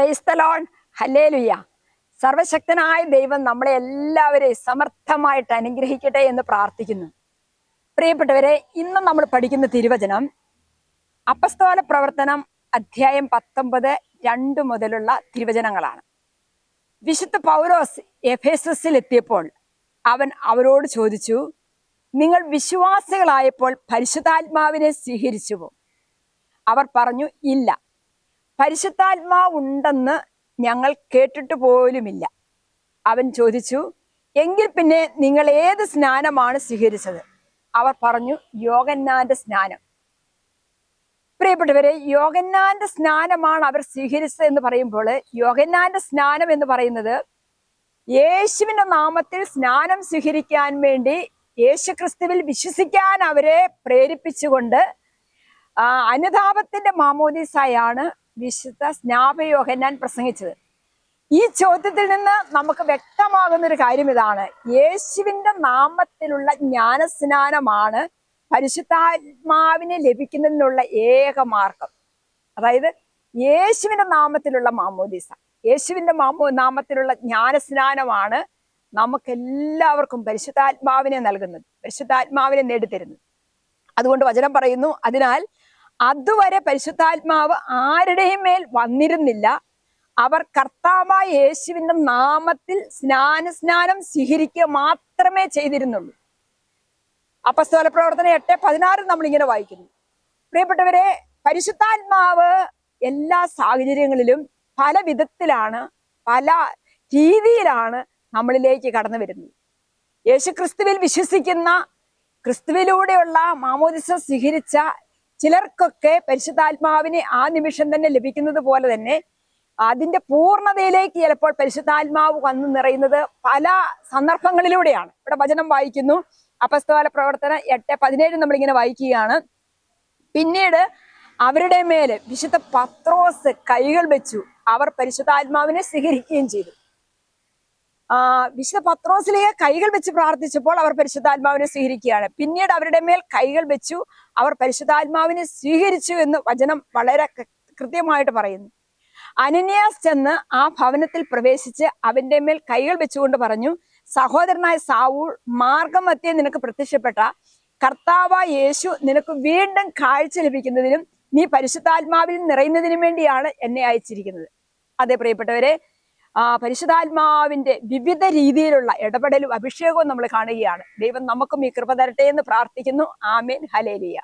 Praise the Lord, hallelujah. സർവശക്തനായ ദൈവം നമ്മളെ എല്ലാവരെയും സമർത്ഥമായിട്ട് അനുഗ്രഹിക്കട്ടെ എന്ന് പ്രാർത്ഥിക്കുന്നു. പ്രിയപ്പെട്ടവരെ, ഇന്ന് നമ്മൾ പഠിക്കുന്ന തിരുവചനം അപ്പസ്തോല പ്രവർത്തനം അധ്യായം 19 2 മുതലുള്ള തിരുവചനങ്ങളാണ്. വിശുദ്ധ പൗലോസ് എഫേസസിൽ എത്തിയപ്പോൾ അവൻ അവരോട് ചോദിച്ചു, നിങ്ങൾ വിശ്വാസികളായപ്പോൾ പരിശുദ്ധാത്മാവിനെ സ്വീകരിച്ചുവോ? അവർ പറഞ്ഞു, ഇല്ല, പരിശുദ്ധാത്മാവുണ്ടെന്ന് ഞങ്ങൾ കേട്ടിട്ട് പോലുമില്ല. അവൻ ചോദിച്ചു, എങ്കിൽ പിന്നെ നിങ്ങൾ ഏത് സ്നാനമാണ് സ്വീകരിച്ചത്? അവർ പറഞ്ഞു, യോഹന്നാന്റെ സ്നാനം. പ്രിയപ്പെട്ടവരെ, യോഹന്നാന്റെ സ്നാനമാണ് അവർ സ്വീകരിച്ചത് എന്ന് പറയുമ്പോൾ, യോഹന്നാന്റെ സ്നാനം എന്ന് പറയുന്നത് യേശുവിന്റെ നാമത്തിൽ സ്നാനം സ്വീകരിക്കാൻ വേണ്ടി യേശുക്രിസ്തുവിൽ വിശ്വസിക്കാൻ അവരെ പ്രേരിപ്പിച്ചുകൊണ്ട് അനുതാപത്തിന്റെ മാമോദീസായാണ് വിശുദ്ധ സ്നാപയോഹന്നാൻ പ്രസംഗിച്ചത്. ഈ ചോദ്യത്തിൽ നിന്ന് നമുക്ക് വ്യക്തമാകുന്ന ഒരു കാര്യം ഇതാണ്: യേശുവിന്റെ നാമത്തിലുള്ള ജ്ഞാനസ്നാനമാണ് പരിശുദ്ധാത്മാവിനെ ലഭിക്കുന്നതിനുള്ള ഏക മാർഗം. അതായത് യേശുവിന്റെ നാമത്തിലുള്ള മാമോദീസ, യേശുവിന്റെ നാമത്തിലുള്ള ജ്ഞാനസ്നാനമാണ് നമുക്കെല്ലാവർക്കും പരിശുദ്ധാത്മാവിനെ നൽകുന്നത്, പരിശുദ്ധാത്മാവിനെ നേടിത്തരുന്നത്. അതുകൊണ്ട് വചനം പറയുന്നു, അതിനാൽ അതുവരെ പരിശുദ്ധാത്മാവ് ആരുടെയും മേൽ വന്നിരുന്നില്ല. അവർ കർത്താവായ യേശുവിന്റെ നാമത്തിൽ സ്നാനം സ്വീകരിക്കുക മാത്രമേ ചെയ്തിരുന്നുള്ളൂ. അപ്പസ്തോല പ്രവർത്തനം 8:16 നമ്മളിങ്ങനെ വായിക്കുന്നു. പ്രിയപ്പെട്ടവരെ, പരിശുദ്ധാത്മാവ് എല്ലാ സാഹചര്യങ്ങളിലും പല വിധത്തിലാണ്, പല രീതിയിലാണ് നമ്മളിലേക്ക് കടന്നു വരുന്നത്. യേശുക്രിസ്തുവിൽ വിശ്വസിക്കുന്ന, ക്രിസ്തുവിലൂടെയുള്ള മാമോദിസ സ്വീകരിച്ച ചിലർക്കൊക്കെ പരിശുദ്ധാത്മാവിനെ ആ നിമിഷം തന്നെ ലഭിക്കുന്നത് പോലെ തന്നെ അതിന്റെ പൂർണ്ണതയിലേക്ക് ചിലപ്പോൾ പരിശുദ്ധാത്മാവ് വന്നു നിറയുന്നത് പല സന്ദർഭങ്ങളിലൂടെയാണ്. ഇവിടെ വചനം വായിക്കുന്നു, അപ്പസ്തോല പ്രവർത്തനം 8:17 നമ്മളിങ്ങനെ വായിക്കുകയാണ്. പിന്നീട് അവരുടെ മേലെ വിശുദ്ധ പത്രോസ് കൈകൾ വെച്ചു, അവർ പരിശുദ്ധാത്മാവിനെ സ്വീകരിക്കുകയും ചെയ്തു. വിശുദ്ധ പത്രോസിലേക്ക് കൈകൾ വെച്ച് പ്രാർത്ഥിച്ചപ്പോൾ അവർ പരിശുദ്ധാത്മാവിനെ സ്വീകരിക്കുകയാണ്. പിന്നീട് അവരുടെ മേൽ കൈകൾ വെച്ചു, അവർ പരിശുദ്ധാത്മാവിനെ സ്വീകരിച്ചു എന്ന് വചനം വളരെ കൃത്യമായിട്ട് പറയുന്നു. അനന്യാസ് ചെന്ന് ആ ഭവനത്തിൽ പ്രവേശിച്ച് അവന്റെ മേൽ കൈകൾ വെച്ചുകൊണ്ട് പറഞ്ഞു, സഹോദരനായ സാവൂൾ, മാർഗമധ്യേ നിനക്ക് പ്രത്യക്ഷപ്പെട്ട കർത്താവായ യേശു നിനക്ക് വീണ്ടും കാഴ്ച ലഭിക്കുന്നതിനും നീ പരിശുദ്ധാത്മാവിൽ നിറയുന്നതിനും വേണ്ടിയാണ് എന്നെ അയച്ചിരിക്കുന്നത്. അതെ പ്രിയപ്പെട്ടവരെ, പരിശുദ്ധാത്മാവിന്റെ വിവിധ രീതിയിലുള്ള ഇടപെടലും അഭിഷേകവും നമ്മൾ കാണുകയാണ്. ദൈവം നമുക്കും ഈ കൃപ തരട്ടെ എന്ന് പ്രാർത്ഥിക്കുന്നു. ആമേൻ, ഹല്ലേലൂയ.